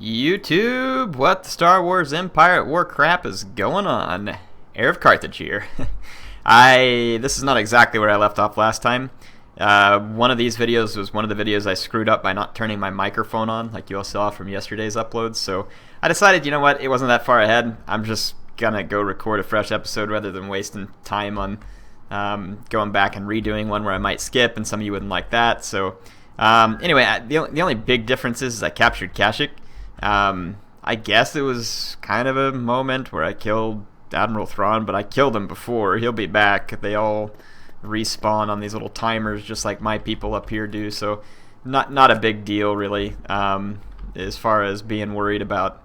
YouTube, what the Star Wars Empire at War crap is going on? HeirofCarthage here. This is not exactly where I left off last time. One of these videos was one of the videos I screwed up by not turning my microphone on, like you all saw from yesterday's uploads. So I decided, you know what, it wasn't that far ahead. I'm just gonna go record a fresh episode rather than wasting time on going back and redoing one where I might skip, and some of you wouldn't like that. So anyway, the only big difference is I captured Kashyyyk. I guess it was kind of a moment where I killed Admiral Thrawn, but I killed him before. He'll be back. They all respawn on these little timers just like my people up here do, so not a big deal really, as far as being worried about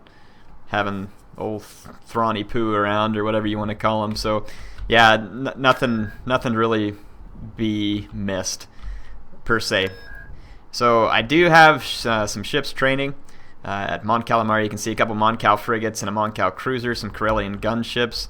having old Thrawny Poo around or whatever you want to call him. So yeah, nothing really be missed per se. So I do have some ships training. At Mon Calamari, you can see a couple Mon Cal frigates and a Mon Cal cruiser, some Corellian gunships,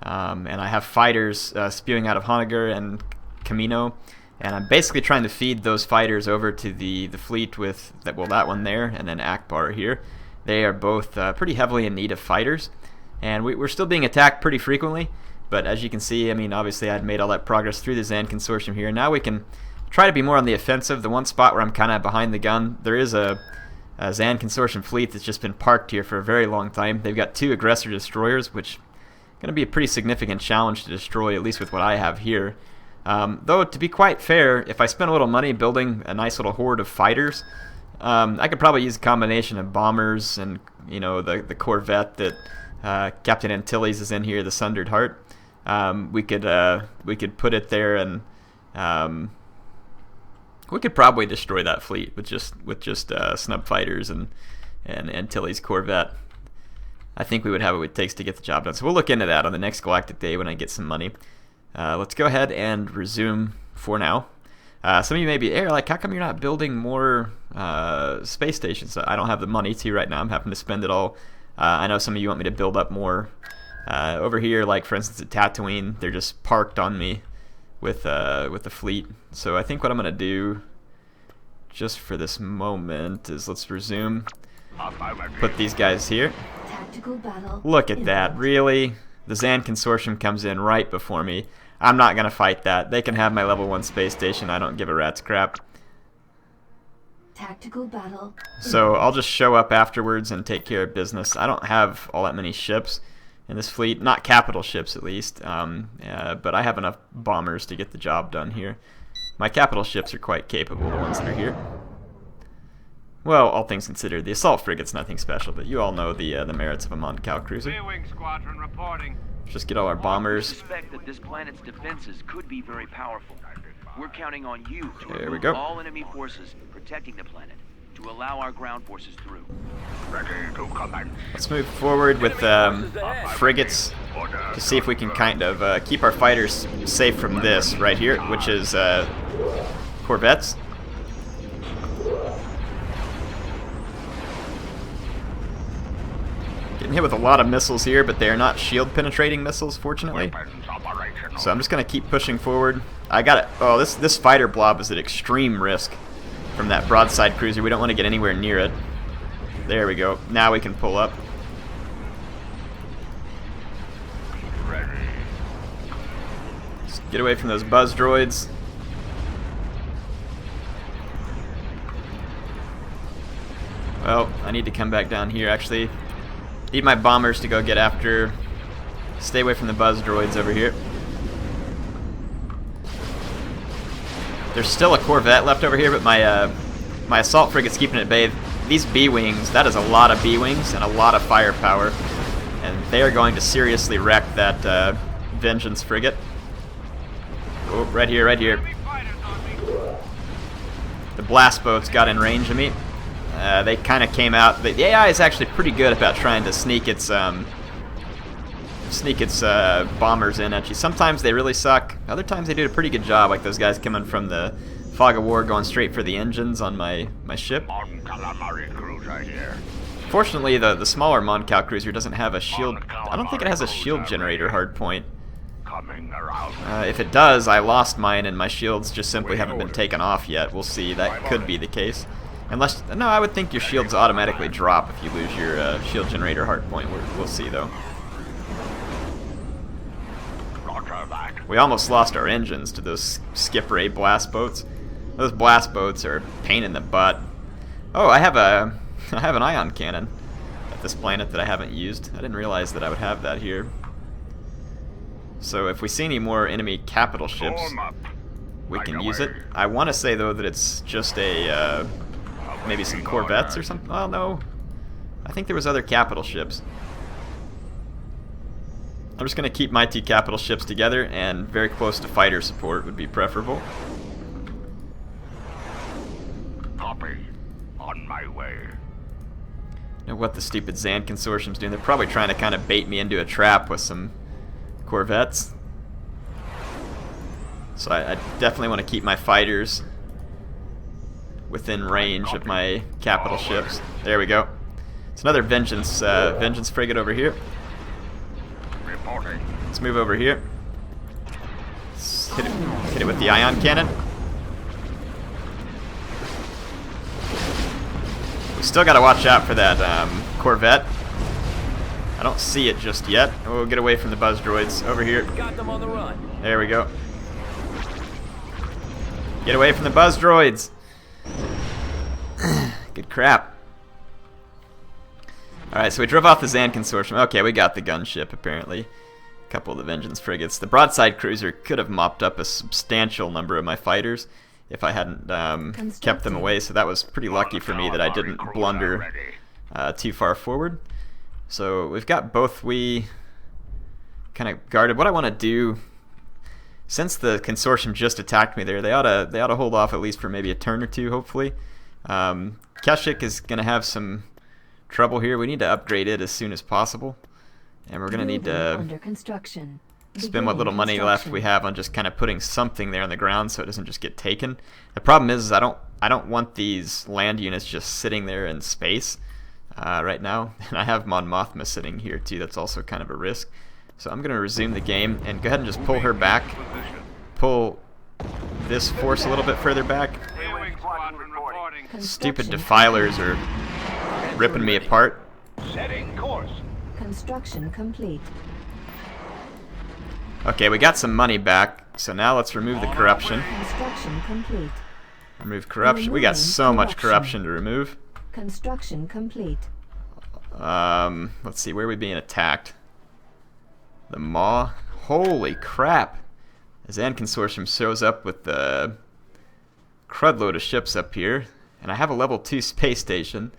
and I have fighters spewing out of Honoghr and Kamino, and I'm basically trying to feed those fighters over to the fleet with that one there, and then Akbar here. They are both pretty heavily in need of fighters, and we're still being attacked pretty frequently, but as you can see, I mean, obviously I'd made all that progress through the Zan Consortium here. Now we can try to be more on the offensive. The one spot where I'm kind of behind the gun, there is a Zan Consortium fleet that's just been parked here for a very long time. They've got 2 aggressor destroyers, which is going to be a pretty significant challenge to destroy, at least with what I have here. Though, to be quite fair, if I spend a little money building a nice little horde of fighters, I could probably use a combination of bombers and, you know, the Corvette that Captain Antilles is in here, the Sundered Heart. We could put it there, and we could probably destroy that fleet with just snub fighters and Antilles Corvette. I think we would have what it takes to get the job done. So we'll look into that on the next Galactic Day when I get some money. Let's go ahead and resume for now. Some of you may be, like, how come you're not building more space stations? I don't have the money to right now. I'm having to spend it all. I know some of you want me to build up more. Over here, like for instance at Tatooine, they're just parked on me with the fleet. So I think what I'm going to do just for this moment is let's resume. Put these guys here. Look at that, really? The Zan Consortium comes in right before me. I'm not going to fight that. They can have my level 1 space station. I don't give a rat's crap. Tactical battle. So I'll just show up afterwards and take care of business. I don't have all that many ships in this fleet, not capital ships at least, but I have enough bombers to get the job done here. My capital ships are quite capable, the ones that are here. Well, all things considered, the assault frigate's nothing special, but you all know the merits of a Mon Cal cruiser. Rear-wing squadron reporting. Just get all our bombers. We suspect that this planet's defenses could be very powerful. We're counting on you to There we remove go. all enemy forces protecting the planet to allow our ground forces through. Let's move forward with frigates to see if we can kind of keep our fighters safe from this right here, which is Corvettes. Getting hit with a lot of missiles here, but they are not shield penetrating missiles, fortunately. So I'm just going to keep pushing forward. I got it. Oh, this fighter blob is at extreme risk from that broadside cruiser. We don't want to get anywhere near it. There we go. Now we can pull up. Just get away from those buzz droids. Well, I need to come back down here actually. Need my bombers to go get after. Stay away from the buzz droids over here. There's still a Corvette left over here, but my assault frigate's keeping it at bay. These B-wings, that is a lot of B-wings and a lot of firepower, and they are going to seriously wreck that Vengeance frigate. Oh, right here, right here. The blast boats got in range of me. They kind of came out. The AI is actually pretty good about trying to sneak its bombers in at you. Sometimes they really suck. Other times they do a pretty good job, like those guys coming from the Fog of War going straight for the engines on my ship. Fortunately, the smaller Mon Cal cruiser doesn't have a shield. I don't think it has a shield generator hardpoint. If it does, I lost mine and my shields just simply haven't been taken off yet. We'll see. That could be the case. Unless, no, I would think your shields automatically drop if you lose your shield generator hard point. We'll see, though. We almost lost our engines to those skip ray blast boats. Those blast boats are a pain in the butt. Oh, I have an ion cannon at this planet that I haven't used. I didn't realize that I would have that here. So if we see any more enemy capital ships, we can use it. I want to say, though, that it's just a maybe some corvettes or something. Oh no, I think there was other capital ships. I'm just going to keep my two capital ships together, and very close to fighter support would be preferable. Copy. On my way. You know what the stupid Zan Consortium's doing? They're probably trying to kind of bait me into a trap with some corvettes. So I definitely want to keep my fighters within range of my capital ships. There we go. It's another Vengeance frigate over here. Let's move over here. Let's hit it with the ion cannon. We still got to watch out for that corvette. I don't see it just yet. We'll get away from the buzz droids over here. Got them on the run. There we go. Get away from the buzz droids. Good crap. Alright, so we drove off the Zan Consortium. Okay, we got the gunship, apparently. A couple of the Vengeance frigates. The broadside cruiser could have mopped up a substantial number of my fighters if I hadn't kept them away, so that was pretty lucky for me that I didn't blunder too far forward. So we've got Bothawui kind of guarded. What I want to do, since the Consortium just attacked me there, they ought to hold off at least for maybe a turn or two, hopefully. Kashyyyk is going to have some trouble here. We need to upgrade it as soon as possible, and we're going to need to spend what little money left we have on just kind of putting something there on the ground so it doesn't just get taken. The problem is I don't want these land units just sitting there in space right now, and I have Mon Mothma sitting here too. That's also kind of a risk. So I'm going to resume the game and go ahead and just pull her back, pull this force a little bit further back. Stupid defilers are ripping me apart. Setting course. Construction complete. Okay, we got some money back, so now let's remove the corruption. Construction complete. Remove corruption. We got so much corruption to remove. Construction complete. Let's see, where are we being attacked? The Maw. Holy crap! The Zan Consortium shows up with the crud load of ships up here, and I have a level 2 space station,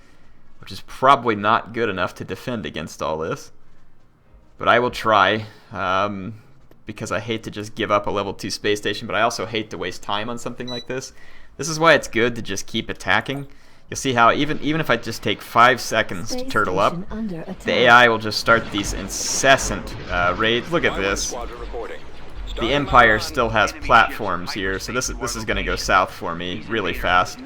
which is probably not good enough to defend against all this. But I will try, because I hate to just give up a level 2 space station, but I also hate to waste time on something like this. This is why it's good to just keep attacking. You'll see how even if I just take 5 seconds to turtle up, the AI will just start these incessant raids. Look at this. The Empire still has platforms here, so this is going to go south for me really fast.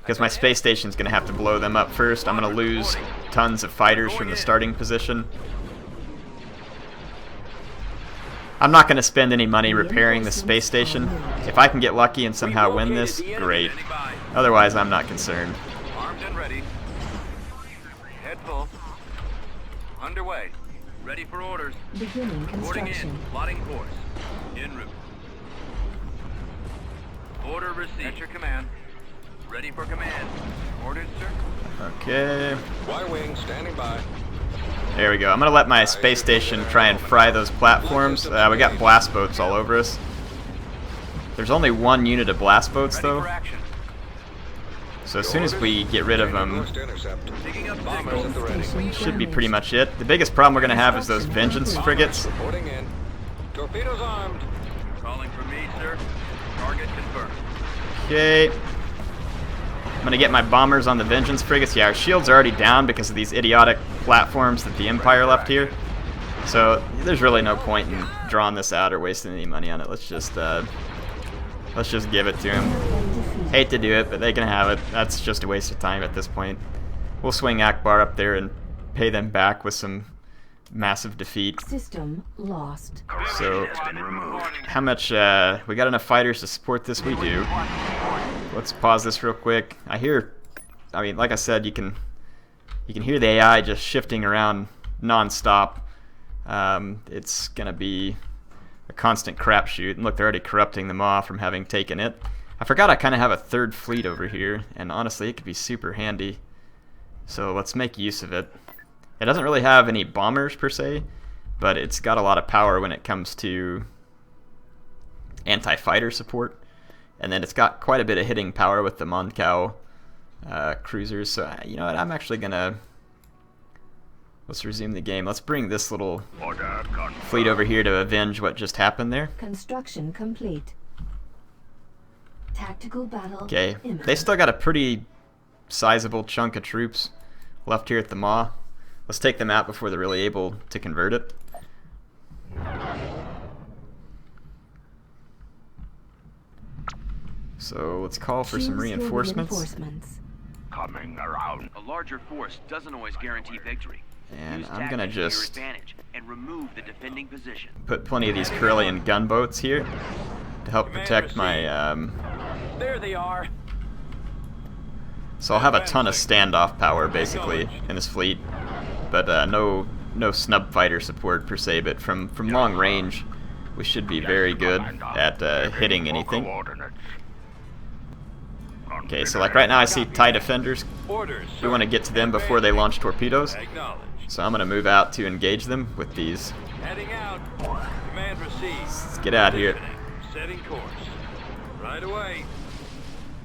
Because my space station's going to have to blow them up first. I'm going to lose tons of fighters from the starting position. I'm not going to spend any money repairing the space station. If I can get lucky and somehow win this, great. Otherwise, I'm not concerned. Armed and ready. Head full. Underway. Ready for orders. Beginning Boarding construction. in. Plotting course. En route. Order received. At your command. Ready for command. Ordered, sir. Okay. Y-wing standing by. There we go. I'm going to let my space station try and fry those platforms. We got blast boats all over us. There's only one unit of blast boats, Ready though. for action. So as soon as we get rid of them, Picking up Bombers at the ready. should be pretty much it. The biggest problem we're going to have is those Vengeance frigates. Reporting in. Torpedoes armed. Calling for me, sir. Target confirmed. Okay. I'm going to get my bombers on the Vengeance frigates. Yeah, our shields are already down because of these idiotic platforms that the Empire left here. So there's really no point in drawing this out or wasting any money on it. Let's just give it to them. Hate to do it, but they can have it. That's just a waste of time at this point. We'll swing Akbar up there and pay them back with some massive defeat. System lost. So how much, we got enough fighters to support this? We do. let's pause this real quick. I mean, like I said, you can hear the AI just shifting around non-stop. It's gonna be a constant crapshoot. And look, they're already corrupting the Maw from having taken it. I forgot I kind of have a third fleet over here, and honestly, it could be super handy. So let's make use of it. It doesn't really have any bombers per se, but it's got a lot of power when it comes to anti-fighter support. And then it's got quite a bit of hitting power with the Mon Cal cruisers. So, you know what, I'm actually gonna... Let's resume the game. Let's bring this little fleet over here to avenge what just happened there. Construction complete. Tactical battle. Okay, imminent. they still got a pretty sizable chunk of troops left here at the Maw. Let's take them out before they're really able to convert it. So let's call for some Choose your reinforcements. Coming around. A larger force doesn't always guarantee victory. And Use I'm gonna tactics to your just advantage and remove the defending position. put plenty of these Corellian gunboats here to help protect my... There they are. So I'll have a ton of standoff power basically in this fleet, but no snub fighter support per se. But from long range, we should be very good at hitting anything. Okay, so like right now I see TIE defenders. Orders. We want to get to them before they launch torpedoes. Acknowledged. So I'm going to move out to engage them with these. Heading out. Command received. Let's get out here. Setting course. Right away.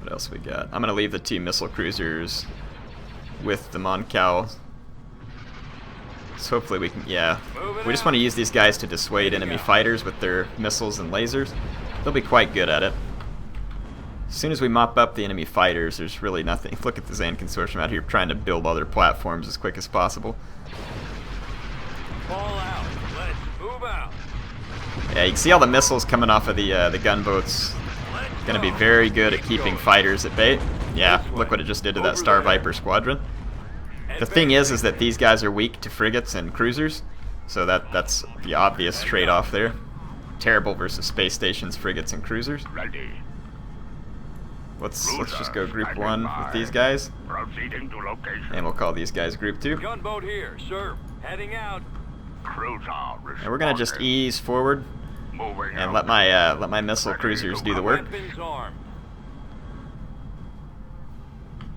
What else we got? I'm going to leave the 2 missile cruisers with the Mon Cal. So hopefully we can, yeah. We just want to use these guys to dissuade enemy fighters with their missiles and lasers. They'll be quite good at it. As soon as we mop up the enemy fighters, there's really nothing. Look at the Zan Consortium out here trying to build other platforms as quick as possible. Fall out. Let's move out. Yeah, you can see all the missiles coming off of the gunboats. Going to be very good at keeping fighters at bay. Yeah, look what it just did to that Star Viper squadron. The thing is that these guys are weak to frigates and cruisers, so that's the obvious trade-off there. Terrible versus space stations, frigates, and cruisers. Ready. Let's just go group 1 with these guys, Proceeding to location. and we'll call these guys group 2. Gunboat here, sir. Heading out. Cruiser And we're gonna just ease forward moving and let my missile cruisers do the work. Weapons armed.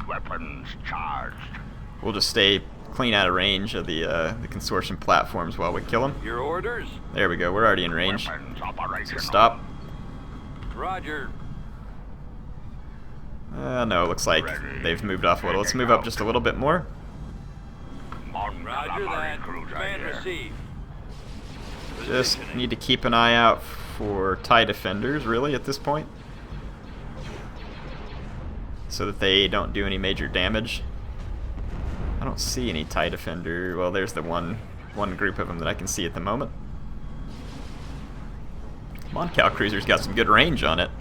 Weapons charged. We'll just stay clean out of range of the Consortium platforms while we kill them. Your orders? There we go. We're already in range. Weapons So operational. stop. Roger. No, looks like they've moved off a little. Let's move up just a little bit more. On Roger calamari that. cruiser Command here. received. Just Positioning. need to keep an eye out for TIE defenders, really, at this point, so that they don't do any major damage. I don't see any TIE defender. Well, there's the one group of them that I can see at the moment. Mon Cal cruiser's got some good range on it.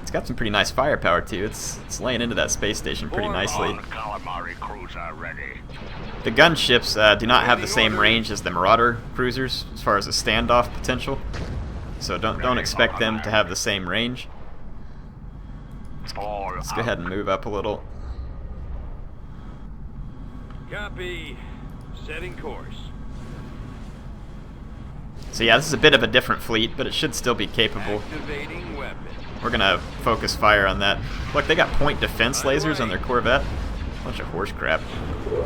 It's got some pretty nice firepower too. It's laying into that space station pretty nicely. On calamari cruiser ready. The gunships do not have the same range as the Marauder cruisers as far as the standoff potential, so don't expect them to have the same range. Let's go ahead and move up a little. Copy. Setting course. So yeah, this is a bit of a different fleet, but it should still be capable. Activating weapon. We're gonna focus fire on that. Look, they got point defense lasers on their Corvette. Bunch of horse crap.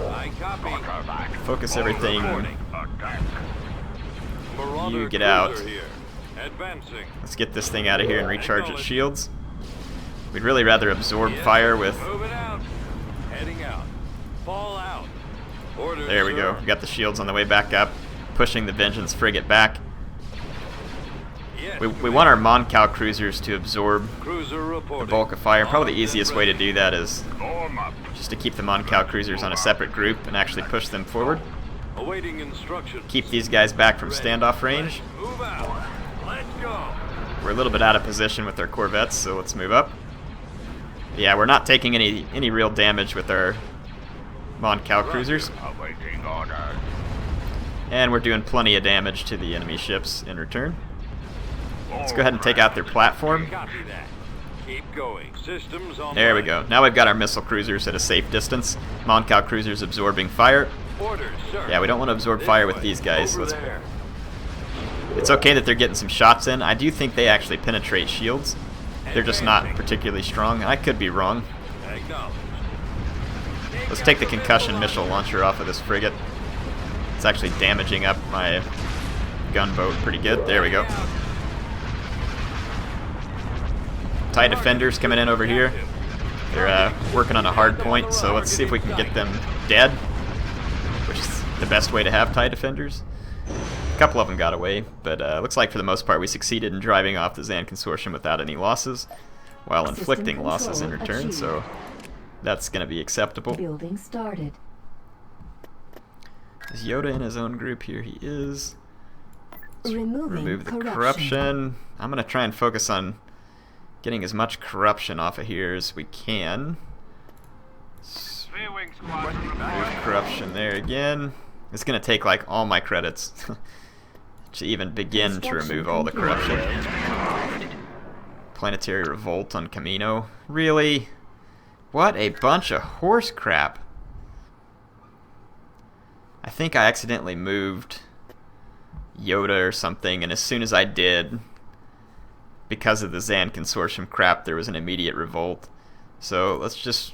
I copy. Focus everything. Reporting. Marauder You get out. cruiser here. Advancing. Let's get this thing out of here and recharge its shields. We'd really rather absorb Yes, fire with... Moving out. Heading out. Fall out. Orders, There we go. sir. We got the shields on the way back up, pushing the Vengeance frigate back. Yes, We want our Mon Cal cruisers to absorb Cruiser the reporting. bulk of fire. Probably the Armed easiest and way to ready. do that is Form up. just to keep the Mon Cal cruisers on a separate group and actually push them forward. Awaiting instructions. Keep these guys back from standoff range. Move out. Let's go. We're a little bit out of position with our Corvettes, so let's move up. Yeah, we're not taking any real damage with our Mon Cal cruisers, Awaiting orders. and we're doing plenty of damage to the enemy ships in return. Let's go ahead and take out their platform. Copy that. Keep going. Systems on. There we go. Now we've got our missile cruisers at a safe distance. Moncal cruisers absorbing fire. Orders, sir. Yeah, we don't want to absorb This fire with way. these guys. Over there. It's okay that they're getting some shots in. I do think they actually penetrate shields. They're just not particularly strong. I could be wrong. Acknowledged. Let's take the concussion missile launcher off of this frigate. It's actually damaging up my gunboat pretty good. There we go. TIE defenders coming in over here. They're working on a hard point, so let's see if we can get them dead, which is the best way to have TIE defenders. A couple of them got away, but looks like for the most part we succeeded in driving off the Zan Consortium without any losses, while inflicting losses in return, so that's going to be acceptable. Building started. Is Yoda in his own group? Here he is. Let's Removing remove the corruption. corruption. I'm going to try and focus on getting as much corruption off of here as we can. Three-wing squadron Remove reporting. corruption there again. It's going to take like all my credits to even begin to remove all the corruption. Planetary revolt on Camino. Really? What a bunch of horse crap. I think I accidentally moved Yoda or something, and as soon as I did, because of the Zan Consortium crap, there was an immediate revolt. So let's just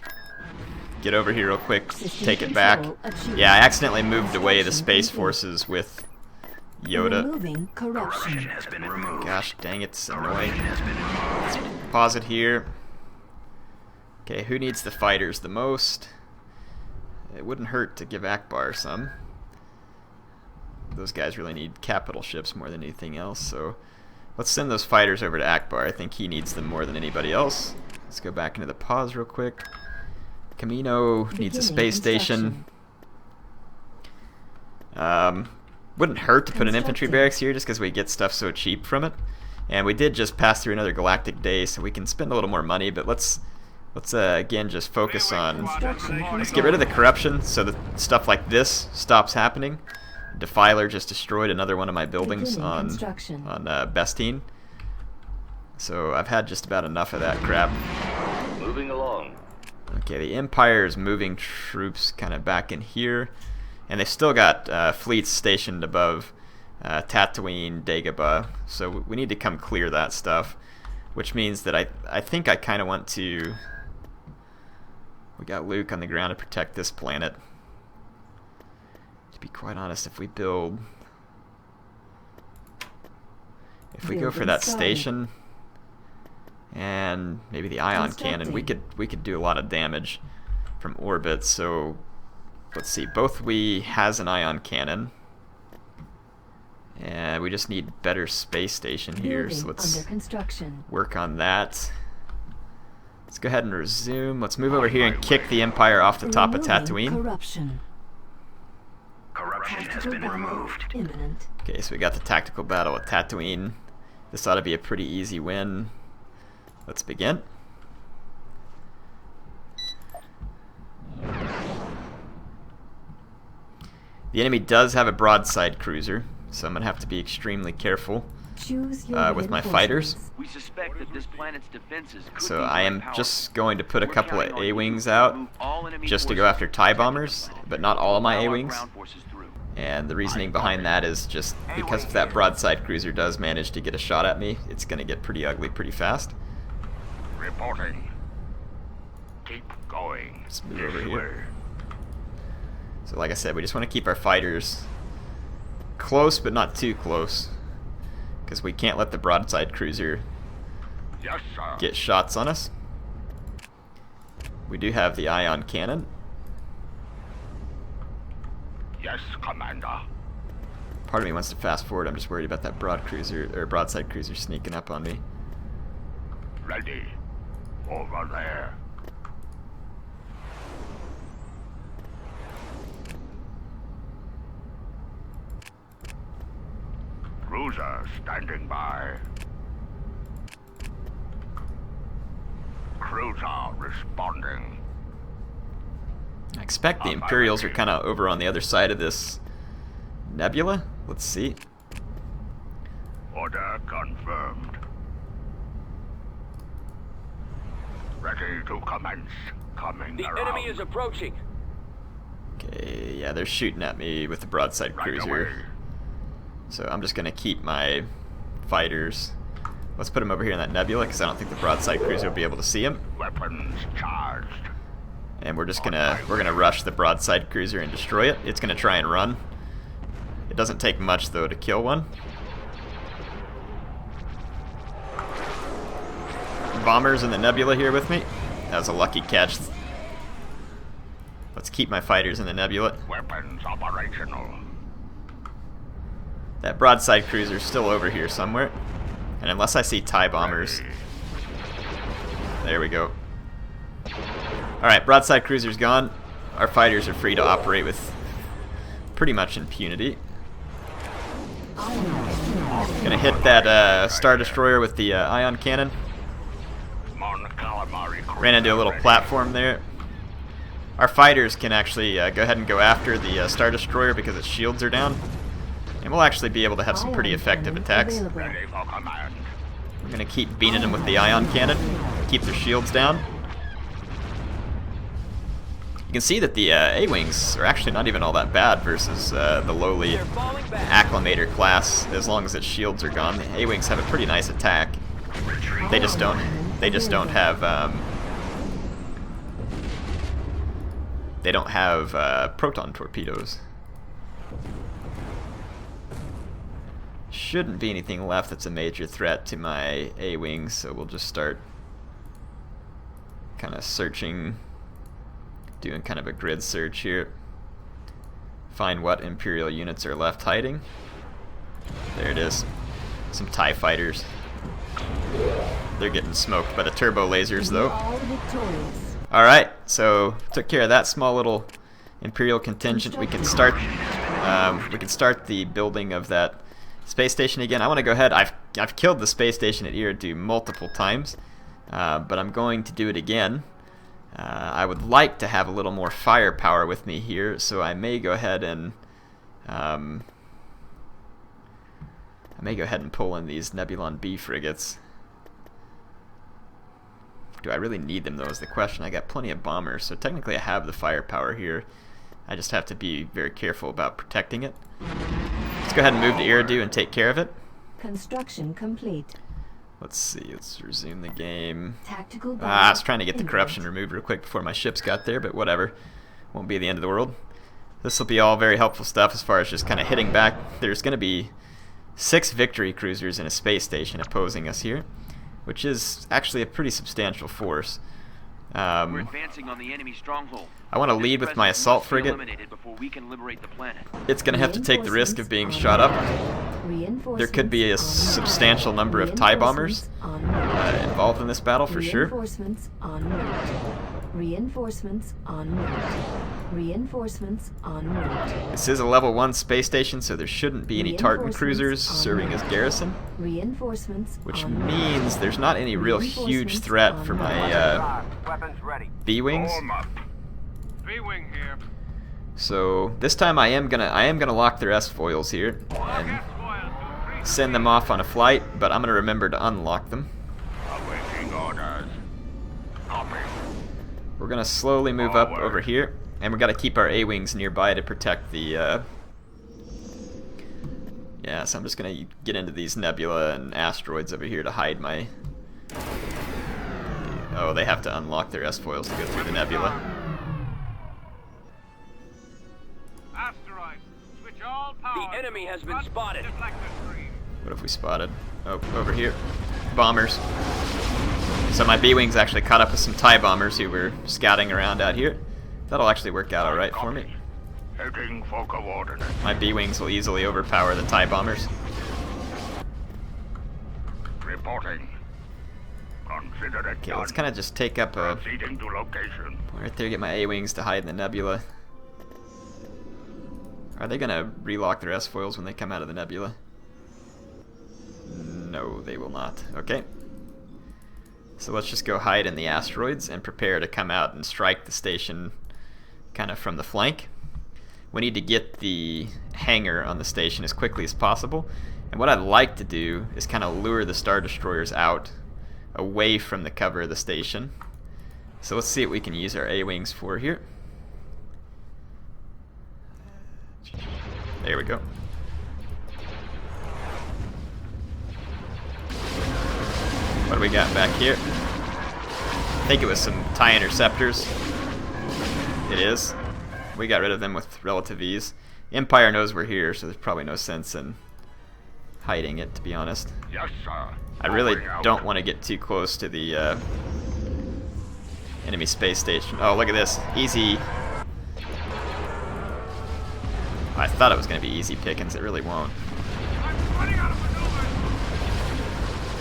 get over here real quick, take it back. Yeah, I accidentally moved away the Space Forces with Yoda. Removing corruption. Has been removed. Gosh dang it, it's annoying. Let's pause it here. Okay, who needs the fighters the most? It wouldn't hurt to give Akbar some. Those guys really need capital ships more than anything else, so let's send those fighters over to Akbar. I think he needs them more than anybody else. Let's go back into the pause real quick. Camino needs a space station. Wouldn't hurt to put an infantry barracks here just because we get stuff so cheap from it. And we did just pass through another galactic day, so we can spend a little more money, but let's again just focus on, let's get rid of the corruption so that stuff like this stops happening. Defiler just destroyed another one of my buildings on Bestine. So I've had just about enough of that crap. Moving along. Okay, the Empire is moving troops kind of back in here. And they've still got fleets stationed above Tatooine, Dagobah. So we need to come clear that stuff. Which means that I think I kind of want to... We got Luke on the ground to protect this planet. To be quite honest, if we build... If we go for that station... And maybe the ion cannon, we could do a lot of damage from orbit. So let's see, Bothawui has an ion cannon, and we just need better space station here. So let's work on that. Let's go ahead and resume. Let's move over here and kick the Empire off the top of Tatooine. Corruption has been removed. Imminent. Okay, so we got the tactical battle at Tatooine. This ought to be a pretty easy win. Let's begin. The enemy does have a broadside cruiser, so I'm going to have to be extremely careful with my fighters. We suspect that this planet's defenses could So be I am very powerful. just going to put a We're couple of counting on you A-Wings to out, remove all enemy just to go forces after and TIE protect the bombers, planet. but not all of my Allow our A-Wings. ground forces through. And the reasoning behind that is just because if that broadside cruiser does manage to get a shot at me, it's going to get pretty ugly pretty fast. Reporting. Keep going. Let's move over here. So like I said, we just want to keep our fighters close, but not too close, because we can't let the broadside cruiser Yes, sir. get shots on us. We do have the ion cannon. Yes, Commander. Part of me wants to fast forward. I'm just worried about that broadside cruiser sneaking up on me. Ready. Over there. Cruiser standing by. Cruiser responding. I expect the Imperials are kind of over on the other side of this nebula. Let's see. Order confirmed. to commence. Coming The around. enemy is approaching. Okay, yeah, they're shooting at me with the broadside Right cruiser. away. So I'm just gonna keep my fighters. Let's put them over here in that nebula because I don't think the broadside cruiser will be able to see him. Weapons charged. And we're gonna rush the broadside cruiser and destroy it. It's gonna try and run. It doesn't take much though to kill one. Bombers in the nebula here with me. That was a lucky catch. Let's keep my fighters in the nebula. Weapons operational. That broadside cruiser's still over here somewhere. And unless I see TIE bombers. There we go. Alright, broadside cruiser's gone. Our fighters are free to operate with pretty much impunity. Gonna hit that Star Destroyer with the ion cannon. Ran into a little platform there. Our fighters can actually go ahead and go after the Star Destroyer because its shields are down. And we'll actually be able to have some pretty effective attacks. Ready for command. We're going to keep beating them with the ion cannon. Keep their shields down. You can see that the A-Wings are actually not even all that bad versus the lowly Acclimator class, as long as its shields are gone. The A-Wings have a pretty nice attack. They just don't have proton torpedoes. Shouldn't be anything left that's a major threat to my A-Wings, so we'll just start kind of searching, doing kind of a grid search here. Find what Imperial units are left hiding. There it is. Some TIE fighters. They're getting smoked by the turbo lasers though. Alright, so took care of that small little Imperial contingent. We can start the building of that space station again. I want to go ahead. I've killed the space station at Eriadu multiple times, but I'm going to do it again. I would like to have a little more firepower with me here, so I may go ahead and pull in these Nebulon B frigates. Do I really need them though is the question. I got plenty of bombers, so technically I have the firepower here. I just have to be very careful about protecting it. Let's go ahead and move to Eriadu and take care of it. Construction complete. Let's see, let's resume the game. Tactical I was trying to get the corruption removed real quick before my ships got there, but whatever. Won't be the end of the world. This will be all very helpful stuff as far as just kind of hitting back. There's going to be 6 victory cruisers in a space station opposing us here, which is actually a pretty substantial force. We're advancing on the enemy stronghold. I want to lead with my assault frigate. Before we can liberate the planet. It's going to have to take the risk of being shot up. There could be a substantial number of TIE bombers involved in this battle for sure. Reinforcements en route. Reinforcements en route. Reinforcements en route. This is a level 1 space station, so there shouldn't be any Tartan cruisers serving as garrison. Reinforcements, which means there's not any real huge threat for my B-Wings. B-wing here. So this time I am gonna lock their S-foils here and send them off on a flight, but I'm gonna remember to unlock them. Awaiting orders. Copy. We're gonna slowly move up over here, and we gotta keep our A-Wings nearby to protect the yeah, so I'm just gonna get into these nebula and asteroids over here to hide my... Oh, they have to unlock their S-foils to go through the nebula. Asteroids, switch all power. The enemy has been spotted. What have we spotted? Oh, over here. Bombers. So my B-Wings actually caught up with some TIE bombers who were scouting around out here. That'll actually work out alright for me. Heading for coordinates. My B-Wings will easily overpower the TIE bombers. Reporting. Consider it Okay, done. let's kind of just take up a... Proceeding to location. Right there, get my A-Wings to hide in the nebula. Are they going to relock their S-foils when they come out of the nebula? No, they will not. Okay. So let's just go hide in the asteroids and prepare to come out and strike the station kind of from the flank. We need to get the hangar on the station as quickly as possible. And what I'd like to do is kind of lure the Star Destroyers out away from the cover of the station. So let's see what we can use our A-Wings for here. There we go. What do we got back here? I think it was some TIE interceptors. It is. We got rid of them with relative ease. The Empire knows we're here, so there's probably no sense in hiding it, to be honest. Yes, sir. I really Moving out. don't want to get too close to the enemy space station. Oh, look at this. Easy. I thought it was going to be easy pickings. It really won't.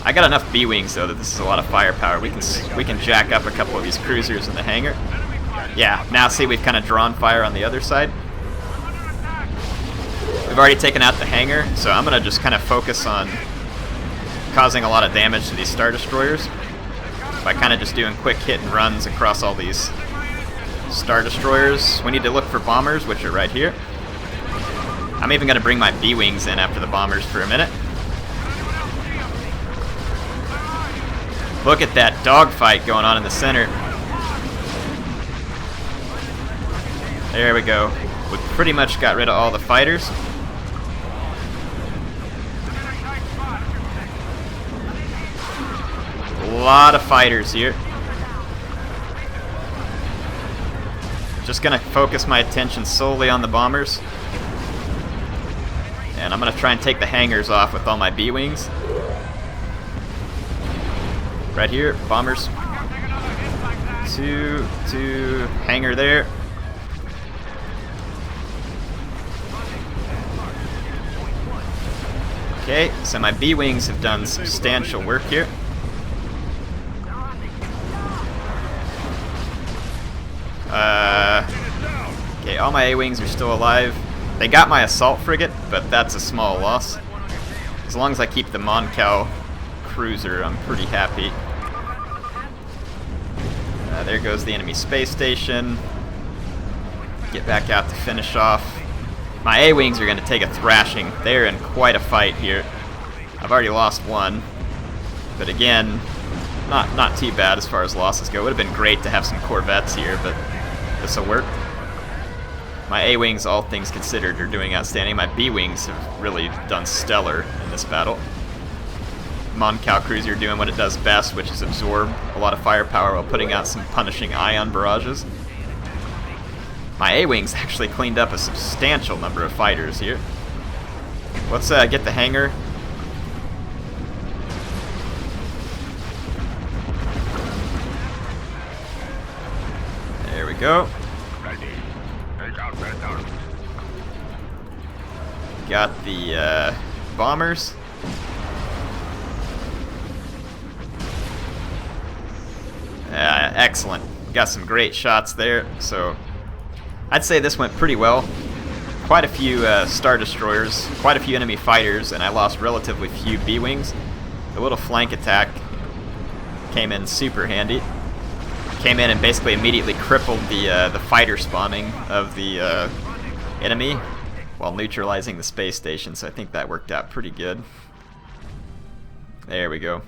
I got enough B-Wings, though, that this is a lot of firepower. We can jack up a couple of these cruisers in the hangar. Yeah, now see, we've kind of drawn fire on the other side. We've already taken out the hangar, so I'm going to just kind of focus on causing a lot of damage to these Star Destroyers by kind of just doing quick hit and runs across all these Star Destroyers. We need to look for bombers, which are right here. I'm even going to bring my B-Wings in after the bombers for a minute. Look at that dogfight going on in the center. There we go. We pretty much got rid of all the fighters. A lot of fighters here. Just gonna focus my attention solely on the bombers. And I'm gonna try and take the hangars off with all my B-Wings. Right here, bombers. Two, hangar there. Okay, so my B-Wings have done substantial work here. Okay, all my A-Wings are still alive. They got my assault frigate, but that's a small loss. As long as I keep the Moncal cruiser, I'm pretty happy. There goes the enemy space station. Get back out to finish off. My A-Wings are going to take a thrashing. They're in quite a fight here. I've already lost one. But again, not too bad as far as losses go. It would have been great to have some Corvettes here, but this will work. My A-Wings, all things considered, are doing outstanding. My B-Wings have really done stellar in this battle. Moncal Cruiser doing what it does best, which is absorb a lot of firepower while putting out some punishing ion barrages. My A-Wings actually cleaned up a substantial number of fighters here. Let's get the hangar. There we go. Ready. Take out Revolts. Got the bombers. Excellent. Got some great shots there. So I'd say this went pretty well. Quite a few Star Destroyers, quite a few enemy fighters, and I lost relatively few B-Wings. The little flank attack came in super handy. Came in and basically immediately crippled the fighter spawning of the enemy while neutralizing the space station, so I think that worked out pretty good. There we go.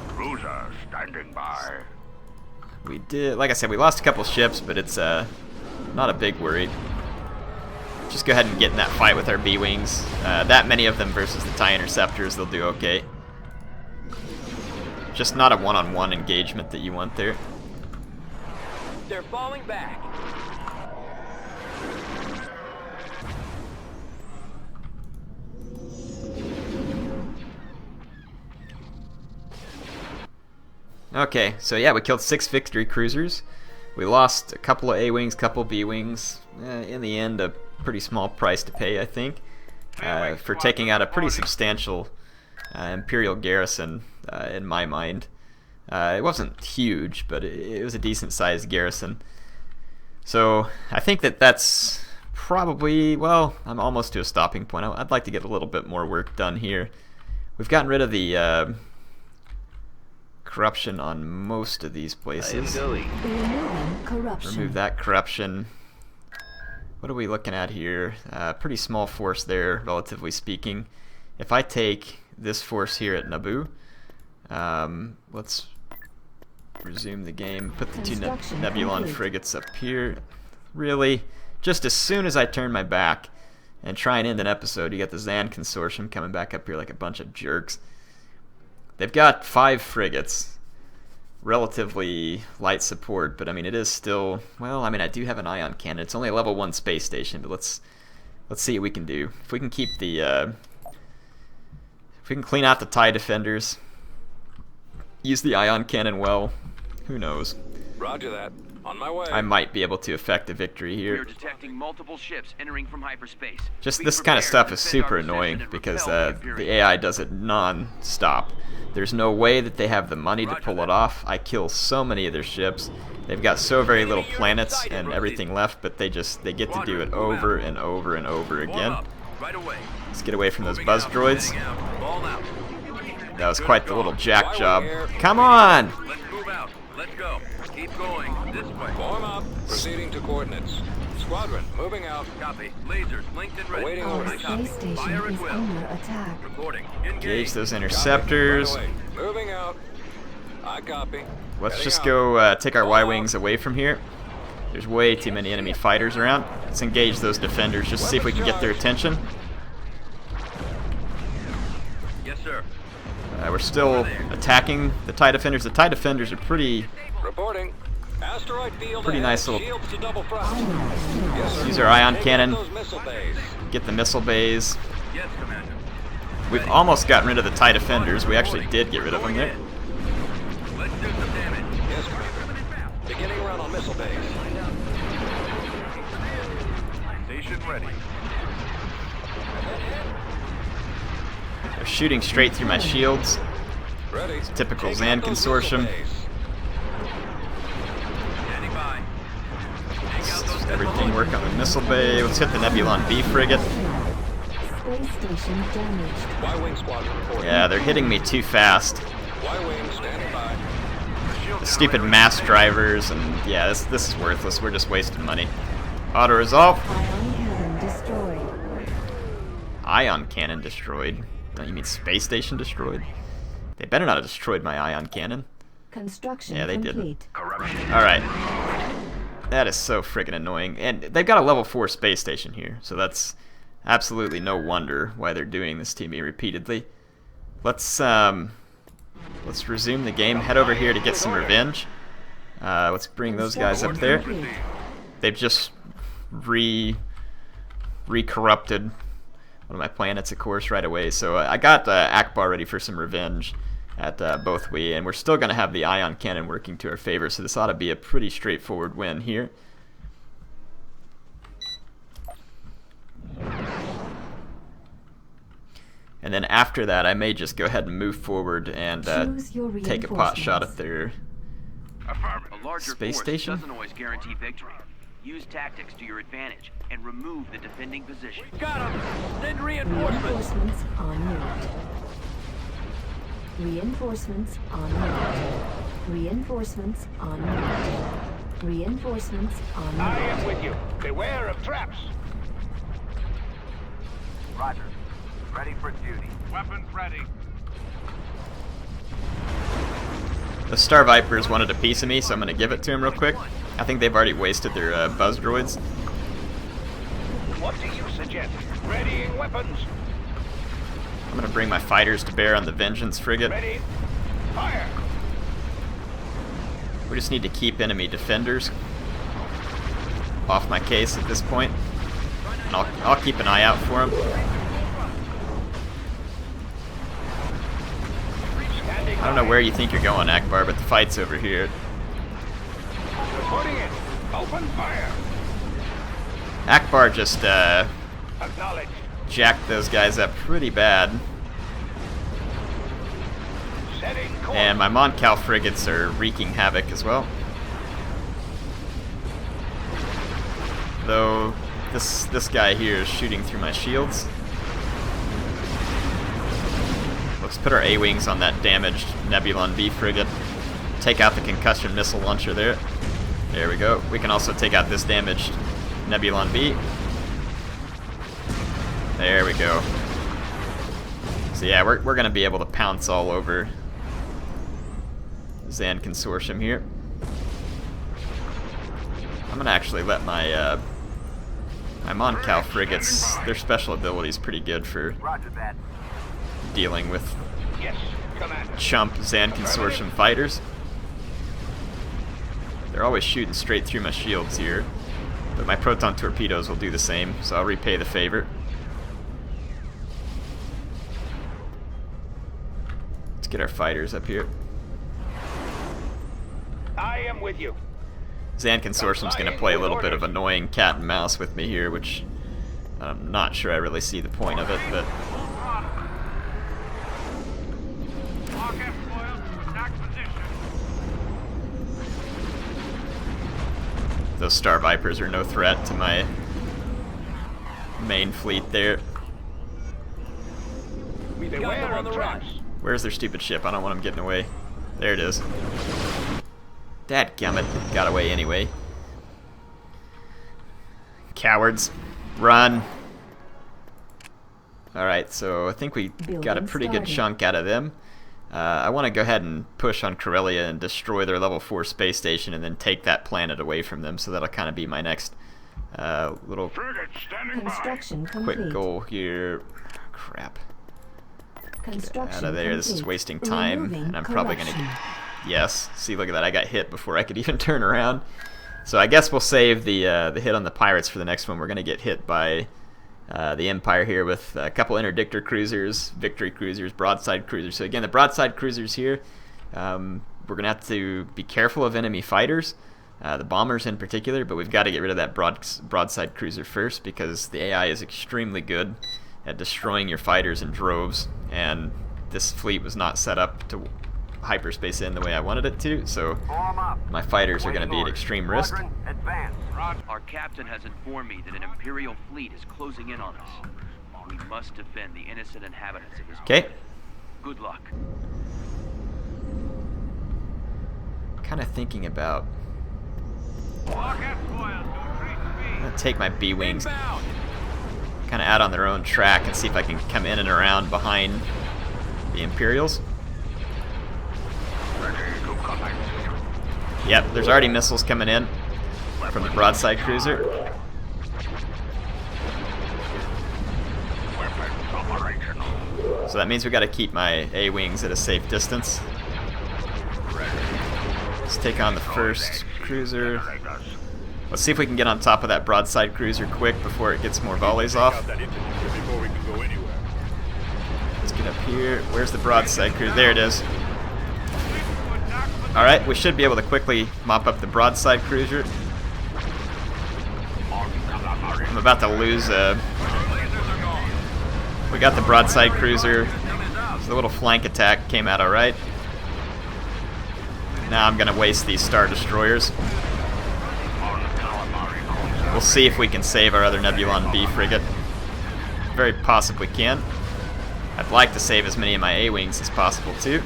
Cruiser standing by. We did, like I said, we lost a couple ships, but it's not a big worry. Just go ahead and get in that fight with our B-Wings. That many of them versus the TIE Interceptors, they'll do okay. Just not a one-on-one engagement that you want there. They're falling back. Okay, so yeah, we killed 6 victory cruisers. We lost a couple of A-Wings, couple B-Wings. In the end, a pretty small price to pay, I think, for taking out a pretty substantial Imperial garrison, in my mind. It wasn't huge, but it was a decent-sized garrison. So I think that's probably, well, I'm almost to a stopping point. I'd like to get a little bit more work done here. We've gotten rid of the corruption on most of these places. Removing corruption. Remove that corruption. What are we looking at here? Pretty small force there, relatively speaking. If I take this force here at Naboo, let's Resume the game. Put the 2 Construction Nebulon complete. frigates up here. Really? Just as soon as I turn my back and try and end an episode, you get the Zan Consortium coming back up here like a bunch of jerks. They've got 5 frigates. Relatively light support, but I mean it is still, well, I mean I do have an ion cannon. It's only a level 1 space station, but let's see what we can do. If we can keep the if we can clean out the TIE defenders, use the ion cannon well, who knows. Roger that. On my way. I might be able to effect a victory We here. are detecting multiple ships entering from hyperspace. Just Be this kind of prepared stuff to is defend our super position annoying and because repel the the Imperial. AI does it non-stop. There's no way that they have the money to pull it off. I kill so many of their ships. They've got so very little planets and everything left, but they get to do it over and over and over Form again. up. Right away. Let's get away from those Moving buzz out. droids. Heading out. Ball out. That was quite the little jack job. Come on! Let's move out. Let's go. Keep going. This way. Form up. Proceeding to coordinates. Squadron, moving out. Copy. Lasers linked and ready. Awaiting Our orders. Copy. space station Fire at is will. under attack. Reporting. Engage Engage. those Copy. interceptors. Right away. Moving out. I copy. Let's Heading just out. go take our Y-Wings away from here. There's way too many enemy fighters around. Let's engage those defenders just to see if we can get their attention. Yes, sir. We're still attacking the TIE defenders. The TIE defenders are pretty Reporting. Asteroid field Pretty ahead. nice little- Shields to double thrust. Yes, sir. Use our ion Take out cannon. those missile bays. get the missile bays. Yes, Commander. We've almost gotten rid of the TIE defenders. We actually did get rid of them there. Let's do some damage. Yes, Commander. Beginning run on missile bays. Station ready. They're shooting straight through my shields. Ready. Typical Take Zan out those missile Consortium. bays. Standing by. Take out those Everything work on the missile bay. Let's hit the Nebulon B frigate. Space station damaged. Y-wing squadron reporting. Yeah, they're hitting me too fast. Y-wing standing by. The stupid mass drivers, and yeah, this is worthless. We're just wasting money. Auto resolve. Ion cannon destroyed. Ion cannon destroyed. Don't you mean space station destroyed? They better not have destroyed my ion cannon. Construction Yeah, they didn't. complete. Alright. That is so friggin' annoying. And they've got a level 4 space station here, so that's absolutely no wonder why they're doing this to me repeatedly. Let's resume the game, head over here to get some revenge. Let's bring those guys up there. Complete. They've just re-corrupted one of my planets, of course, right away. So I got Akbar ready for some revenge at Bothawui, and we're still going to have the ion cannon working to our favor, so this ought to be a pretty straightforward win here. And then after that, I may just go ahead and move forward and Choose your take a pot shot at reinforcements. their A larger Space force station? doesn't always guarantee victory. Use tactics to your advantage and remove the defending position. Got him. Send reinforcements. Reinforcements en route. Reinforcements en route. Reinforcements en route. Reinforcements en I route. am with you. Beware of traps. Roger. Ready for duty. Weapons ready. The Star Vipers wanted a piece of me, so I'm going to give it to them real quick. I think they've already wasted their buzz droids. What do you suggest? Readying weapons. I'm going to bring my fighters to bear on the Vengeance frigate. Ready. Fire. We just need to keep enemy defenders off my case at this point. And I'll keep an eye out for them. Standing I don't know by. where you think you're going, Akbar, but the fight's over here. Reporting it. Open fire. Akbar just Acknowledge. jacked those guys up pretty bad. Setting course. And my Moncal frigates are wreaking havoc as well. Though this guy here is shooting through my shields. Let's put our A-wings on that damaged Nebulon B frigate. Take out the concussion missile launcher there. There we go. We can also take out this damaged Nebulon B. There we go. So yeah, we're gonna be able to pounce all over Zan Consortium here. I'm gonna actually let my my Mon-Cal frigates, their special ability is pretty good for dealing with Yes, Commander. chump Zan Consortium fighters. They're always shooting straight through my shields here, but my proton torpedoes will do the same, so I'll repay the favor. Let's get our fighters up here. I am with you. Zan Consortium's going to play a little bit of annoying cat and mouse with me here, which I'm not sure I really see the point of it, but those Star Vipers are no threat to my main fleet there. Beware of traps. Where's their stupid ship? I don't want them getting away. There it is. Dadgummit, got away anyway. Cowards. Run. Alright, so I think we got a pretty good chunk out of them. I want to go ahead and push on Corellia and destroy their level 4 space station and then take that planet away from them, so that'll kind of be my next little Construction quick complete. goal here. Crap. Construction Out of there, this is complete. wasting time, Removing and I'm probably going to corruption. Yes, see, look at that, I got hit before I could even turn around. So I guess we'll save the hit on the pirates for the next one. We're going to get hit by the Empire here with a couple interdictor cruisers, victory cruisers, broadside cruisers. So again, the broadside cruisers here, we're going to have to be careful of enemy fighters, the bombers in particular, but we've got to get rid of that broadside cruiser first because the AI is extremely good at destroying your fighters in droves, and this fleet was not set up to hyperspace in the way I wanted it to, so my fighters are going to be at extreme risk. Our captain has informed me that an Imperial fleet is closing in on us. We must defend the innocent inhabitants of this Okay. planet. Good luck. Kind of thinking about... I'm going to take my B-Wings, kind of out on their own track and see if I can come in and around behind the Imperials. Yep, there's already missiles coming in from the broadside cruiser. So that means we got to keep my A-Wings at a safe distance. Let's take on the first cruiser. Let's see if we can get on top of that broadside cruiser quick before it gets more volleys off. Let's get up here. Where's the broadside cruiser? There it is. Alright, we should be able to quickly mop up the broadside cruiser. I'm about to lose we got the broadside cruiser. So the little flank attack came out alright. Now I'm going to waste these Star Destroyers. We'll see if we can save our other Nebulon B frigate. Very possibly can. I'd like to save as many of my A-Wings as possible too.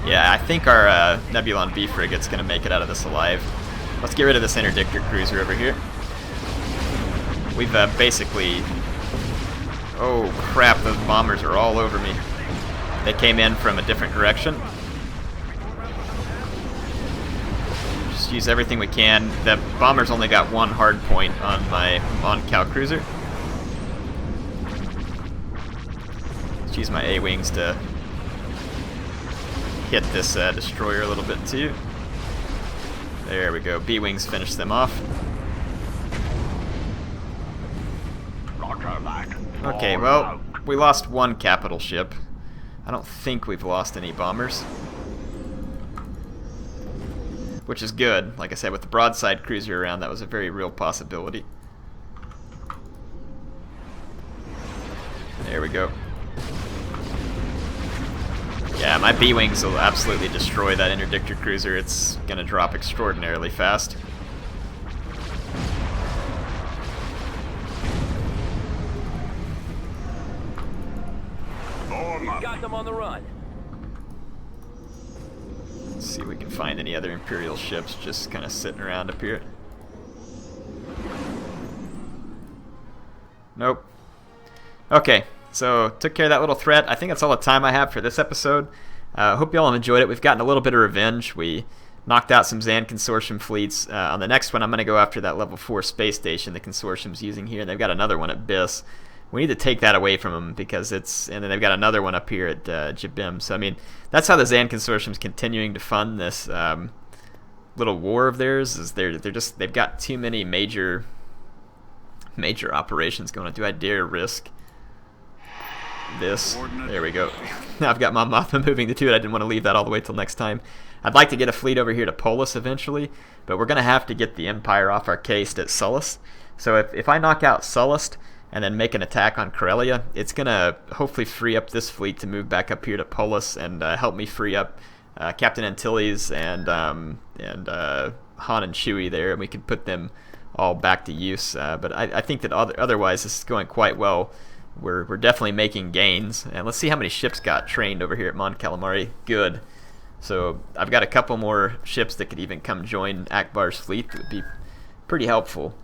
Yeah, I think our Nebulon B frigate's going to make it out of this alive. Let's get rid of this interdictor cruiser over here. We've basically... Oh crap, those bombers are all over me. They came in from a different direction. Just use everything we can. The bombers only got one hard point on my Mon-Cal cruiser. Let's use my A-Wings to hit this destroyer a little bit too. There we go. B-Wings finish them off. Okay, well, we lost one capital ship. I don't think we've lost any bombers. Which is good. Like I said, with the broadside cruiser around, that was a very real possibility. There we go. Yeah, my B-Wings will absolutely destroy that interdictor cruiser. It's going to drop extraordinarily fast. We've got them on the run. Let's see if we can find any other Imperial ships just kind of sitting around up here. Nope. Okay, So took care of that little threat. I think that's all the time I have for this episode. Hope you all enjoyed it. We've gotten a little bit of revenge. We knocked out some Xan Consortium fleets. On the next one, I'm going to go after that level 4 space station the Consortium's using here. They've got another one at Biss. We need to take that away from them because it's... And then they've got another one up here at Jabim. So, I mean, that's how the Xan Consortium's continuing to fund this little war of theirs. Is they've got too many major operations going on. Do I dare risk this? There we go. Now I've got my Mothma moving to 2, and I didn't want to leave that all the way till next time. I'd like to get a fleet over here to Polis eventually, but we're going to have to get the Empire off our case at Sullust. So if I knock out Sullust and then make an attack on Corellia, it's going to hopefully free up this fleet to move back up here to Polis and help me free up Captain Antilles and Han and Chewie there, and we can put them all back to use. But I think that otherwise this is going quite well. We're definitely making gains. And let's see how many ships got trained over here at Mon Calamari. Good. So I've got a couple more ships that could even come join Akbar's fleet. That would be pretty helpful.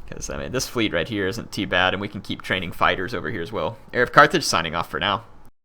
Because, I mean, this fleet right here isn't too bad, and we can keep training fighters over here as well. HeirofCarthage signing off for now.